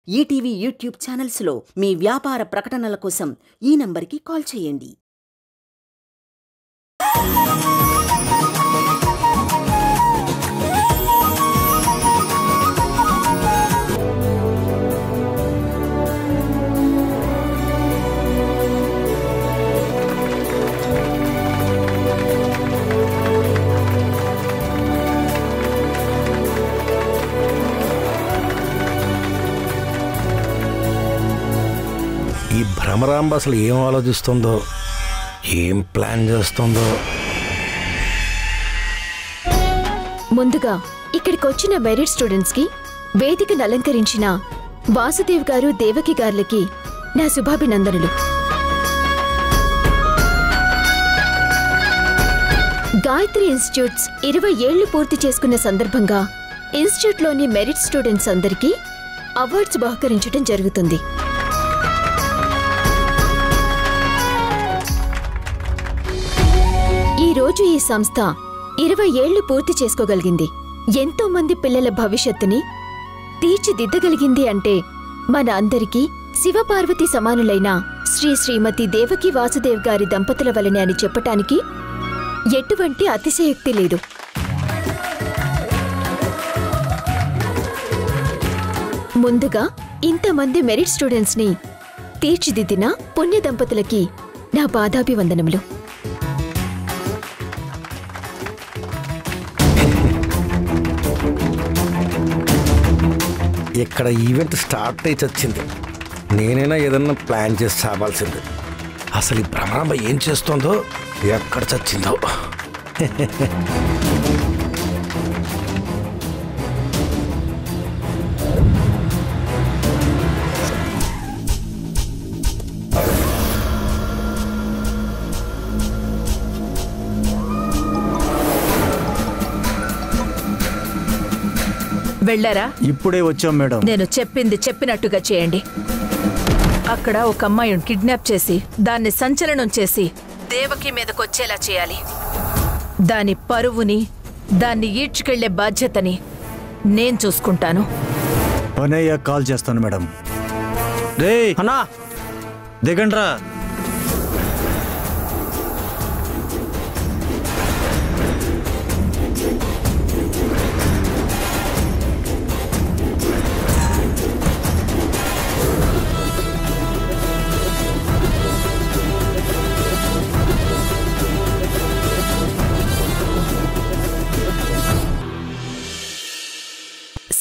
ETV YouTube ఛానల్స్లో మీ వ్యాపార ప్రకటనల కోసం ఈ నంబర్కి కాల్ చేయండి. ఈ భ్రమరాంబ అసలు ఏం ఆలోచిస్తుందో, ఏం ప్లాన్ చేస్తుందో. ముందుగా ఇక్కడికి వచ్చిన మెరిట్ స్టూడెంట్స్ కి వేదికను అలంకరించిన వాసుదేవ్ గారు, దేవకి గారులకి నా శుభాభినందనలు. గాయత్రి ఇన్స్టిట్యూట్స్ 20 ఏళ్లు పూర్తి చేసుకున్న సందర్భంగా ఇన్స్టిట్యూట్లోని మెరిట్ స్టూడెంట్స్ అందరికీ అవార్డ్స్ బహుకరించడం జరుగుతుంది. ఈ రోజు ఈ సంస్థ 20 ఏళ్లు పూర్తి చేసుకోగలిగింది. ఎంతో మంది పిల్లల భవిష్యత్తుని తీర్చిదిద్దగలిగింది అంటే మన అందరికీ శివపార్వతి సమానులైన శ్రీమతి దేవకి వాసుదేవ్ గారి దంపతుల వలనే అని చెప్పటానికి ఎటువంటి అతిశయోక్తి లేదు. ముందుగా ఇంతమంది మెరిట్ స్టూడెంట్స్ ని తీర్చిదిద్దిన పుణ్య దంపతులకి నా పాదాభివందనములు. ఇక్కడ ఈవెంట్ స్టార్ట్ అయి చచ్చింది. నేనైనా ఏదన్నా ప్లాన్ చేసి చావాల్సింది. అసలు ఈ భ్రమరాంబ ఏం చేస్తుందో, ఎక్కడ చచ్చిందో. వెళ్ళారా? ఇప్పుడే వచ్చాం మేడం. నేను చెప్పింది చెప్పినట్టుగా చేయండి. అక్కడ ఒక అమ్మాయిని కిడ్నాప్ చేసి దాన్ని సంచలనం చేసి దేవకి మీదకొచ్చేలా చేయాలి. దాని పరువుని, దాన్ని ఈడ్చుకెళ్లే బాధ్యతని నేను చూసుకుంటాను. పనయ్య కాల్ చేస్తాను మేడం. రే అన్నా, దిగండ్రా.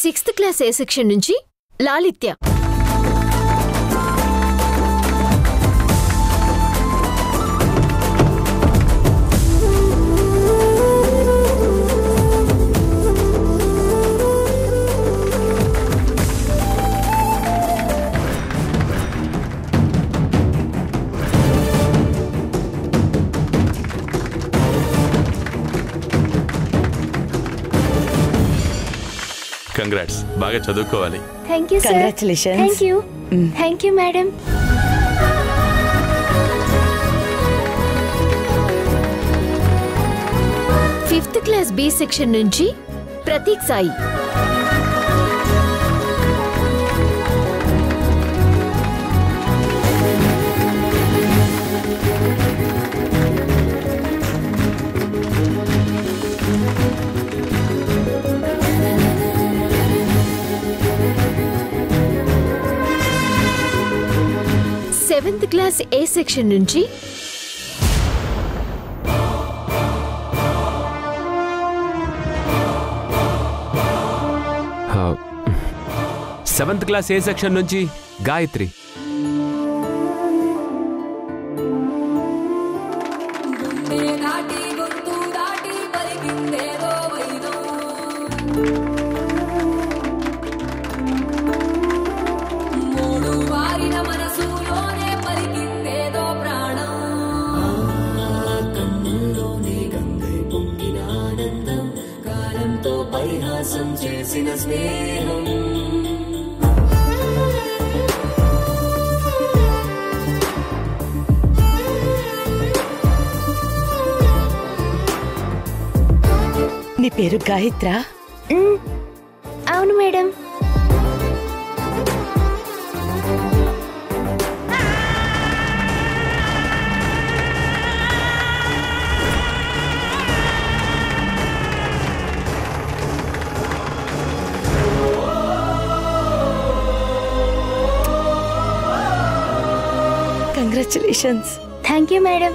సిక్స్త్ క్లాస్ ఏ సెక్షన్ నుంచి లాలిత్య. కంగ్రాట్స్, బాగా చదువుకోవాలి. Thank you sir. Congratulations. Thank you. Thank you madam. Fifth class B section నుంచి Prateek Sai. Seventh class A section నుంచి సెవెంత్ క్లాస్ ఏ సెక్షన్ నుంచి గాయత్రి. నీ పేరు గాయత్రా? అవును madam. Congratulations. Thank you madam.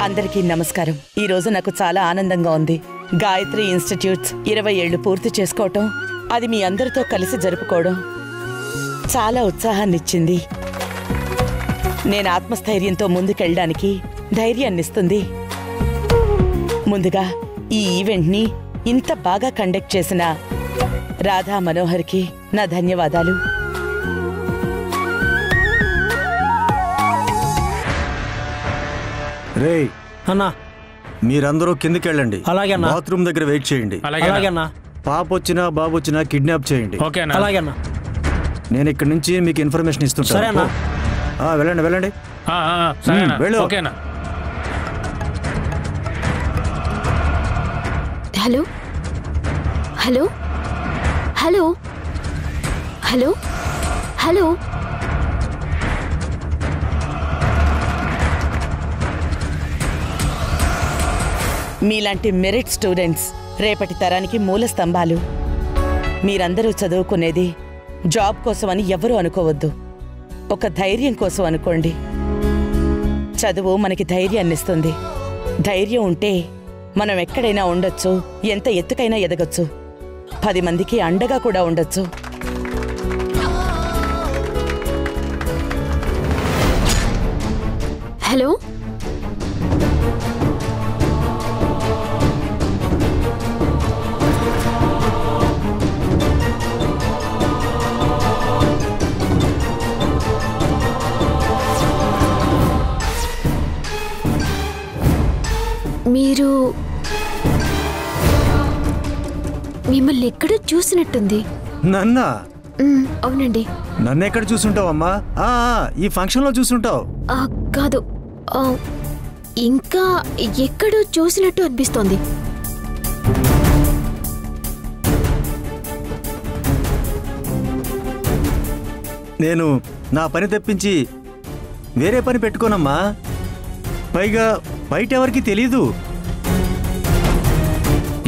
అందరికీ నమస్కారం. ఈ రోజు నాకు చాలా ఆనందంగా ఉంది. గాయత్రి ఇన్స్టిట్యూట్స్ 20 ఏళ్లు పూర్తి చేసుకోవటం, అది మీ అందరితో కలిసి జరుపుకోవడం చాలా ఉత్సాహాన్నిచ్చింది. నేను ఆత్మస్థైర్యంతో ముందుకెళ్ళడానికి ధైర్యాన్నిస్తుంది. ముందుగా ఈ ఈవెంట్ని ఇంత బాగా కండక్ట్ చేసిన రాధా మనోహర్కి నా ధన్యవాదాలు. రే అన్నా, మీరందరూ కిందకి వెళ్ళండి. అలాగే అన్న. బాత్రూమ్ దగ్గర వెయిట్ చేయండి. అలాగే అన్న. పాప వచ్చినా బాబు వచ్చినా కిడ్నాప్ చేయండి. ఓకే అన్న. అలాగే అన్న. నేను ఇక్కడ నుంచి మీకు ఇన్ఫర్మేషన్ ఇస్తుంటాను. సరే అన్న. వెళ్ళండి వెళ్ళండి. వెళ్ళు. ఓకేనా. Hello hello hello hello hello మీలాంటి మెరిట్ స్టూడెంట్స్ రేపటి తరానికి మూల స్తంభాలు. మీరందరూ చదువుకునేది జాబ్ కోసమని ఎవరూ అనుకోవద్దు, ఒక ధైర్యం కోసం అనుకోండి. చదువు మనకి ధైర్యాన్నిస్తుంది. ధైర్యం ఉంటే మనం ఎక్కడైనా ఉండొచ్చు, ఎంత ఎత్తుకైనా ఎదగొచ్చు, 10 మందికి అండగా కూడా ఉండొచ్చు. హలో మీరు మిమ్మల్ని ఎక్కడ చూసినట్టుంది. నన్నా? అవునండి. నన్ను ఎక్కడ చూసుంటావమ్మా? ఈ ఫంక్షన్ లో చూసుంటావు. కాదు, ఇంకా ఎక్కడో చూసినట్టు అనిపిస్తోంది. నేను నా పని తప్పించి వేరే పని పెట్టుకోనమ్మా. పైగా బయట ఎవరికి తెలీదు.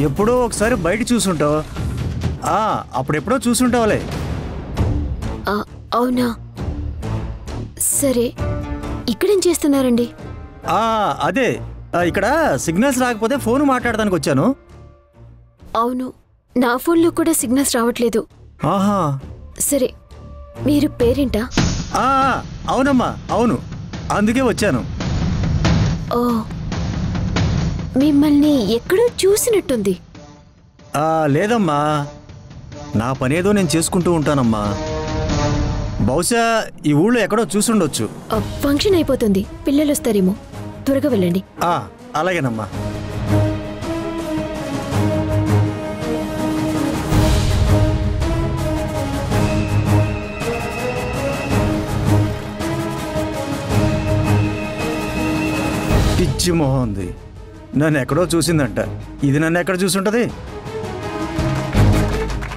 ఎప్పుడో ఒకసారి బయట చూసుంటావు. అప్పుడెప్పుడో చూసుంటావులే. అవునా? సరే, ఇక్కడేం చేస్తున్నారండి? అదే ఇక్కడ సిగ్నల్స్ రాకపోతే ఫోన్ మాట్లాడడానికి వచ్చాను. అవును, నా ఫోన్లో కూడా సిగ్నల్స్ రావట్లేదు. ఆహా, సరే, మీరు పేరెంటా? అవునమ్మా, అవును, అందుకే వచ్చాను. ఓ, మిమ్మల్ని ఎక్కడో చూసినట్టుంది. లేదమ్మా, నా పనేదో నేను చేసుకుంటూ ఉంటానమ్మా. బహుశా ఈ ఊళ్ళో ఎక్కడో చూసుండొచ్చు. ఫంక్షన్ అయిపోతుంది, పిల్లలు వస్తారేమో, త్వరగా వెళ్ళండి. అలాగేనమ్మా. పిచ్చి మొహం ఉంది, నన్ను ఎక్కడో చూసిందంట. ఇది నన్ను ఎక్కడ చూసుంటది?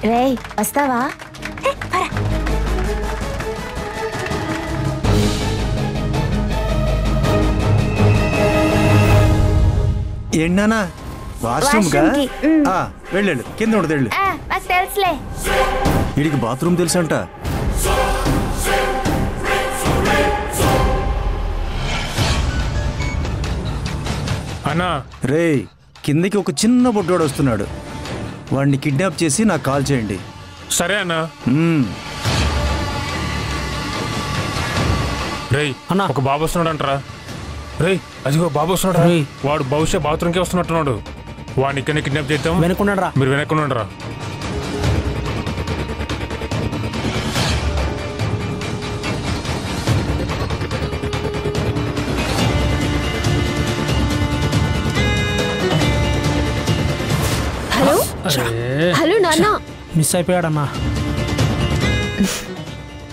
రేయ్, వస్తావా? ఏంటన్నా? వాష్రూమ్ గా? వెళ్ళు, కింద ఉండదు, వెళ్ళు. నాకు తెలుసులే. వీడికి బాత్రూమ్ తెలుసంట. అన్నా, రే, కిందకి ఒక చిన్న బొడ్డోడు వస్తున్నాడు. వాడిని కిడ్నాప్ చేసి నాకు కాల్ చేయండి. సరే అన్నా. రేయ్ అన్నా, ఒక బాబు వస్తున్నాడు అంటారా? రేయ్, అదిగో బాబు వస్తున్నాడు. వాడు బహుశా బాత్రూమ్కే వస్తున్నట్టున్నాడు. వాడిని ఇక్కడ కిడ్నాప్ చేద్దాం. వెనక్కున్నాడు, మీరు వెనక్కున్నాడు. హలో హలో నాన్న, మిస్ అయిపోయాడన్నా.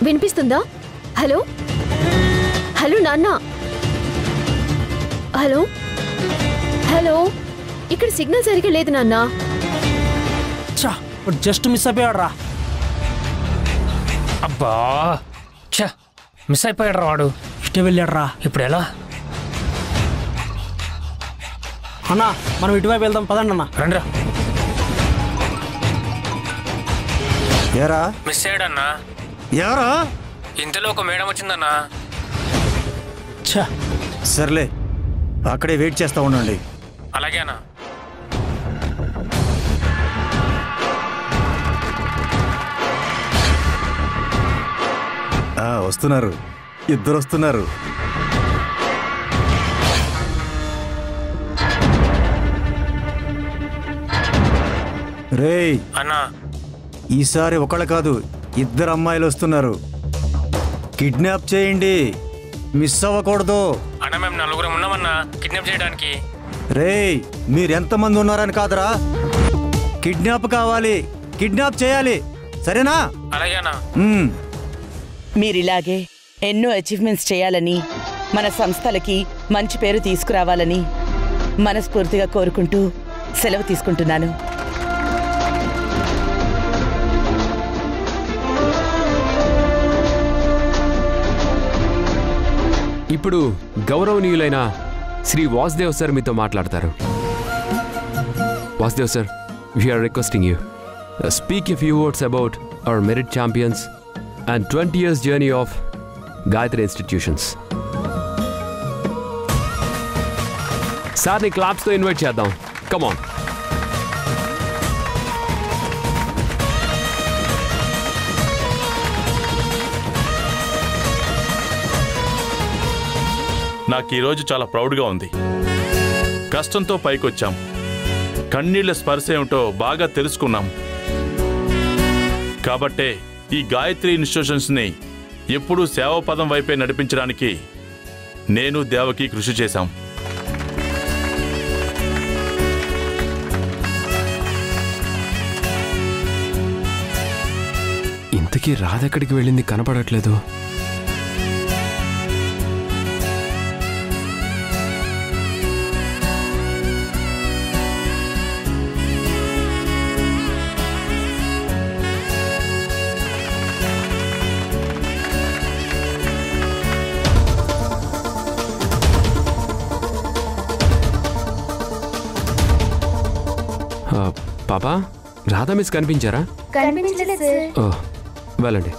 వినిపిస్తుందా? హలో హలో నాన్న, హలో హలో, ఇక్కడ సిగ్నల్ సరిగా లేదు నాన్న. జస్ట్ మిస్ అయిపోయాడు రా. అబ్బా ఛ మిస్ అయిపోయాడు వాడు. ఇష్ట వెళ్ళాడ్రా. ఇప్పుడు ఎలా? అన్నా మనం ఇటువైపు వెళ్దాం పదండి అన్న. రండిరా. ఏరా మిస్ అయ్యాడన్నా. ఎవరా? ఇంతలో ఒక మేడం వచ్చిందన్నా. ఛ సర్లే, అక్కడే వెయిట్ చేస్తా ఉండండి. అలాగే అన్నా. వస్తున్నారు, ఇద్దరు వస్తున్నారు. రేయ్ అన్నా, ఈసారి ఒకళ్ళు కాదు, ఇద్దరు అమ్మాయిలు వస్తున్నారు. కిడ్నాప్ చేయండి, మిస్ అవ్వకూడదు. అన్న మేము 4 ఉన్నామన్నా కిడ్నాప్ చేయడానికి. రేయ్ మీరెంతమంది ఉన్నారని కాదురా, కిడ్నాప్ కావాలి, కిడ్నాప్ చేయాలి, సరేనా? అలాగే అన్నా. మీరిలాగే ఎన్నో అచీవ్మెంట్స్ చేయాలని, మన సంస్థలకి మంచి పేరు తీసుకురావాలని మనస్ఫూర్తిగా కోరుకుంటూ సెలవు తీసుకుంటున్నాను. ఇప్పుడు గౌరవనీయులైన శ్రీ వాసుదేవ్ సార్ మీతో మాట్లాడతారు. Vasudev sir, we are requesting you speak a few words about our merit champions and 20 years journey of Gayatri Institutions. సార్ని క్లాప్స్తో ఇన్వైట్ చేద్దాం. Come on. నాకు ఈరోజు చాలా ప్రౌడ్గా ఉంది. కష్టంతో పైకొచ్చాం, కన్నీళ్ల స్పర్శ ఏమిటో బాగా తెలుసుకున్నాం. కాబట్టే ఈ గాయత్రి ఇన్స్టిట్యూషన్స్ని ఎప్పుడూ సేవాపదం వైపే నడిపించడానికి నేను దేవకి కృషి చేశాం. ఇంతకీ రాధెక్కడికి వెళ్ళింది కనపడట్లేదు. పాపా, రాధా మిస్ కనిపించారా? కనిపించలేదు సార్. ఓ వెళ్ళండి.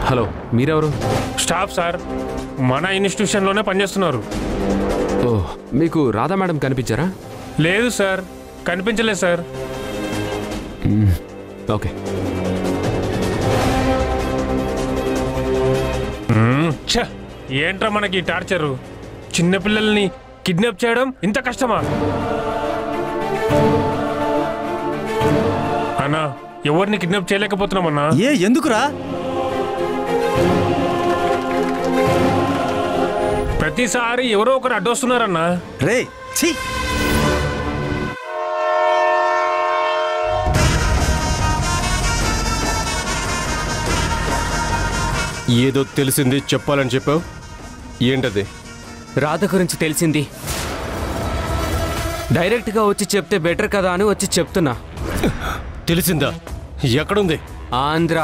హలో, మీరెవరు? స్టాఫ్ సార్, మన ఇన్స్టిట్యూషన్లోనే పనిచేస్తున్నారు. ఓ, మీకు రాధా మేడం కనిపించారా? లేదు సార్, కనిపించలేదు సార్. ఓకే. ఛ, ఏంట్రా మనకి టార్చరు? చిన్నపిల్లల్ని కిడ్నాప్ చేయడం ఇంత కష్టమా? అన్నా, ఎవరిని కిడ్నాప్ చేయలేకపోతున్నామన్నా. ఎందుకురా? ప్రతిసారి ఎవరో ఒకరు అడ్డొస్తున్నారన్నా. రే ఛీ, ఏదో తెలిసింది చెప్పాలని చెప్పావు, ఏంటది? రాధ గురించి తెలిసింది. డైరెక్ట్గా వచ్చి చెప్తే బెటర్ కదా అని వచ్చి చెప్తున్నా. తెలిసిందా? ఎక్కడుంది? ఆంధ్ర.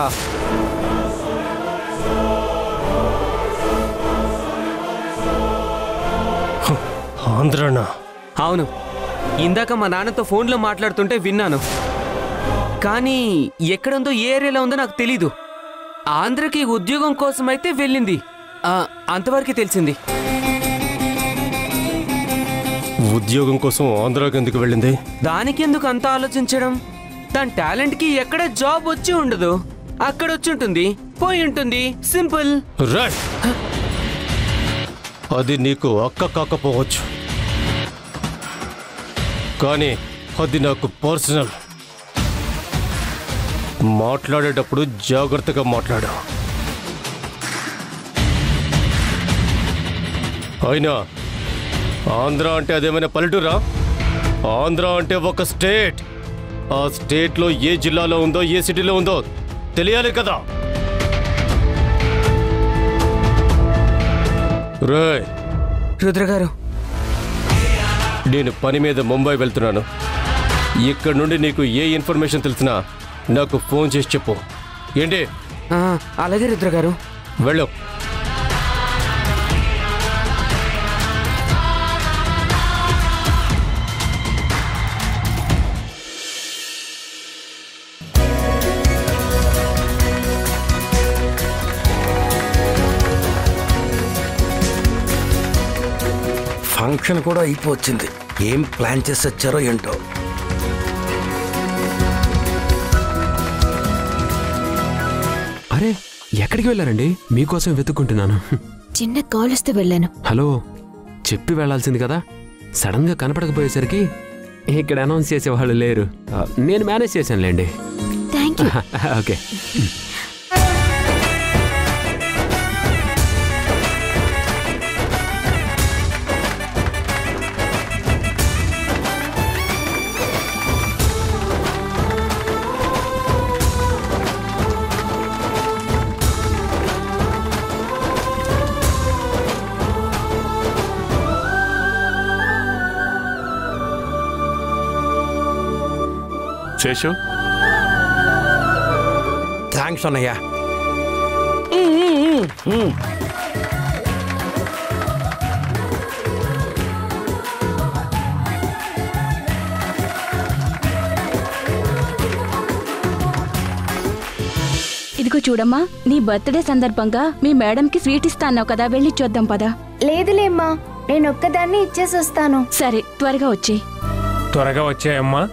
ఆంధ్రనా? అవును, ఇందాక మా నాన్నతో ఫోన్లో మాట్లాడుతుంటే విన్నాను. కానీ ఎక్కడుందో, ఏ ఏరియాలో ఉందో నాకు తెలీదు. ఆంధ్రకి ఉద్యోగం కోసమైతే వెళ్ళింది, అంతవరకు తెలిసింది. ఉద్యోగం కోసం ఆంధ్రాకి ఎందుకు వెళ్ళింది? దానికి ఎందుకు అంత ఆలోచించడం? దాని టాలెంట్కి ఎక్కడ జాబ్ వచ్చి ఉండదు, అక్కడ వచ్చి ఉంటుంది, పోయి ఉంటుంది, సింపుల్. రైట్. అది నీకు అక్క కాకపోవచ్చు, కానీ అది నాకు పర్సనల్. మాట్లాడేటప్పుడు జాగ్రత్తగా మాట్లాడు. అయినా ఆంధ్ర అంటే అదేమైనా పల్లెటూరా? ఆంధ్ర అంటే ఒక స్టేట్. ఆ స్టేట్లో ఏ జిల్లాలో ఉందో, ఏ సిటీలో ఉందో తెలియాలి కదా. రేయ్ రుద్ర గారు, నేను పని మీద ముంబై వెళ్తున్నాను. ఇక్కడ నుండి నీకు ఏ ఇన్ఫర్మేషన్ తెలిసినా నాకు ఫోన్ చేసి చెప్పు. ఏంటి? అలాగే రుద్ర గారు. వెళ్ళు. ఫంక్షన్ కూడా అయిపోవచ్చింది. ఏం ప్లాన్ చేసి వచ్చారో ఏంటో. అరే ఎక్కడికి వెళ్ళారండి? మీకోసం వెతుక్కుంటున్నాను. చిన్న కాల్ వస్తే వెళ్ళాను. హలో, చెప్పి వెళ్లాల్సింది కదా. సడన్ గా కనపడకపోయేసరికి ఇక్కడ అనౌన్స్ చేసేవాళ్ళు లేరు. నేను మేనేజ్ చేశానులేండి. Thank you. Okay. Seshu, thanks అన్నయ్య. ఇదిగో చూడమ్మా, నీ బర్త్డే సందర్భంగా మీ మేడంకి స్వీట్ ఇస్తాన్నావు కదా, వెళ్ళి చూద్దాం పదా. లేదులేమ్మా, నేను ఒక్కదాన్ని ఇచ్చేసి వస్తాను. సరే, త్వరగా వచ్చి. త్వరగా వచ్చాయమ్మా.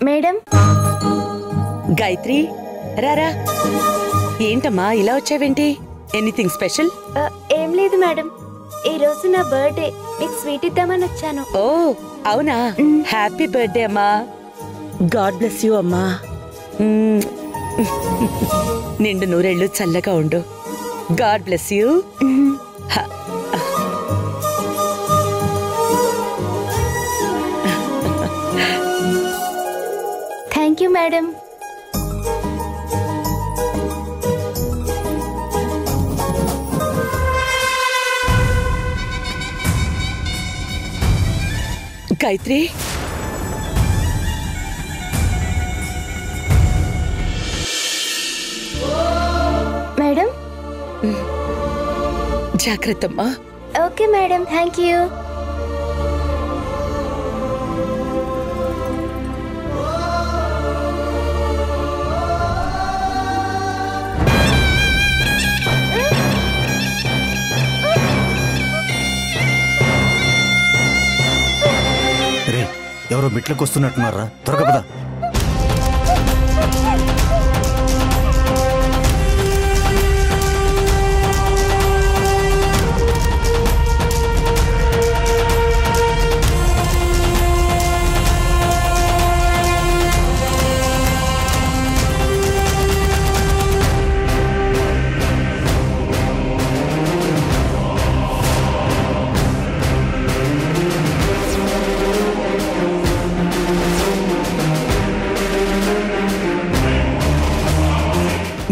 మేడం. గాయత్రి, రారా. ఏంటమ్మా ఇలా వచ్చావేంటి? Anything special? ఏం లేదు మేడం, ఈ రోజు నా బర్త్డే, మీకు స్వీట్ ఇద్దామని వచ్చాను. ఓ అవునా? హ్యాపీ బర్త్డే అమ్మా. గాడ్ బ్లెస్ యూ అమ్మా. నిండు నూరేళ్ళు చల్లగా ఉండు. God bless you. Thank you madam. Gayatri, madam. జాగ్రత్తమ్మా. Okay madam, thank you. ఎవరో మెట్లకు వస్తున్నట్టున్నారా? త్వరగా పద.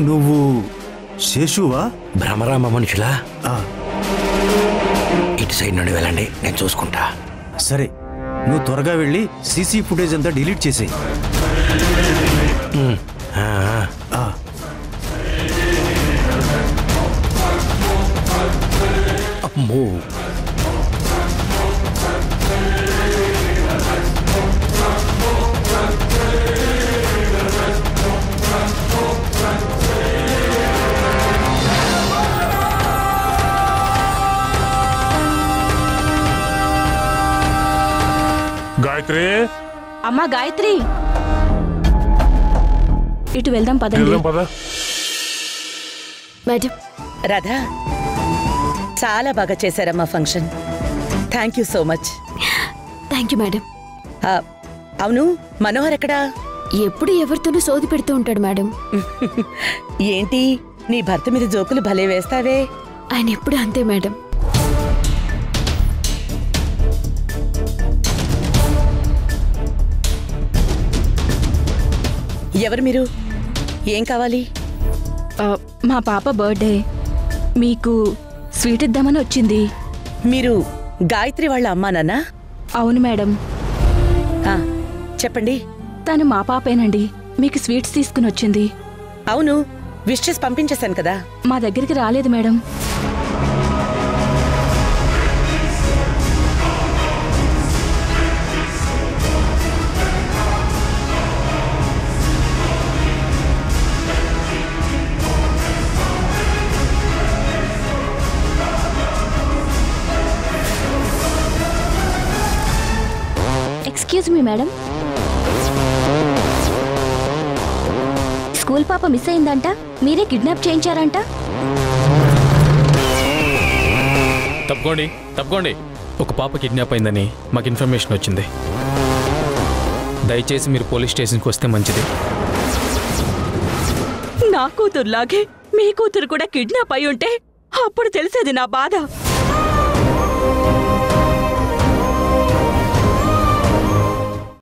నువ్వు శేషువా? భ్రమరామ మనుషులా? ఇటు సైడ్ నుండి వెళ్ళండి, నేను చూసుకుంటా. సరే, నువ్వు త్వరగా వెళ్ళి సీసీ ఫుటేజ్ అంతా డిలీట్ చేసేయి. అమ్మో, గాయత్రి. అమ్మా గాయత్రి, ఇటు వెళ్దాం పదండి. మేడం. రాధా, చాలా బాగా చేశారమ్మా function. Thank you so much. Thank you madam. అవును, మనోహర్ ఎక్కడా? ఎప్పుడు ఎవరితోనూ సోది పెడుతూ ఉంటాడు మేడం. ఏంటి నీ భర్త మీద జోకులు భలే వేస్తావే. ఆయన ఎప్పుడు అంతే మేడం. ఎవరు మీరు? ఏం కావాలి? మా పాప బర్త్డే, మీకు స్వీట్ ఇద్దామని వచ్చింది. మీరు గాయత్రి వాళ్ళ అమ్మానా? అవును మేడం. చెప్పండి. తను మా పాపేనండి, మీకు స్వీట్స్ తీసుకుని వచ్చింది. అవును, విష్ చేసి పంపించేశాను కదా. మా దగ్గరికి రాలేదు madam. Excuse me madam, school పాప మిస్ అయిందంట, మీరే కిడ్నాప్ చేయించారంట. తప్పుకోండి. ఒక పాప కిడ్నాప్ అయిందని మాకు ఇన్ఫర్మేషన్ వచ్చింది. దయచేసి మీరు పోలీస్ స్టేషన్కి వస్తే మంచిది. నా కూతురులాగే మీ కూతురు కూడా కిడ్నాప్ అయి ఉంటే అప్పుడు తెలిసేది నా బాధ.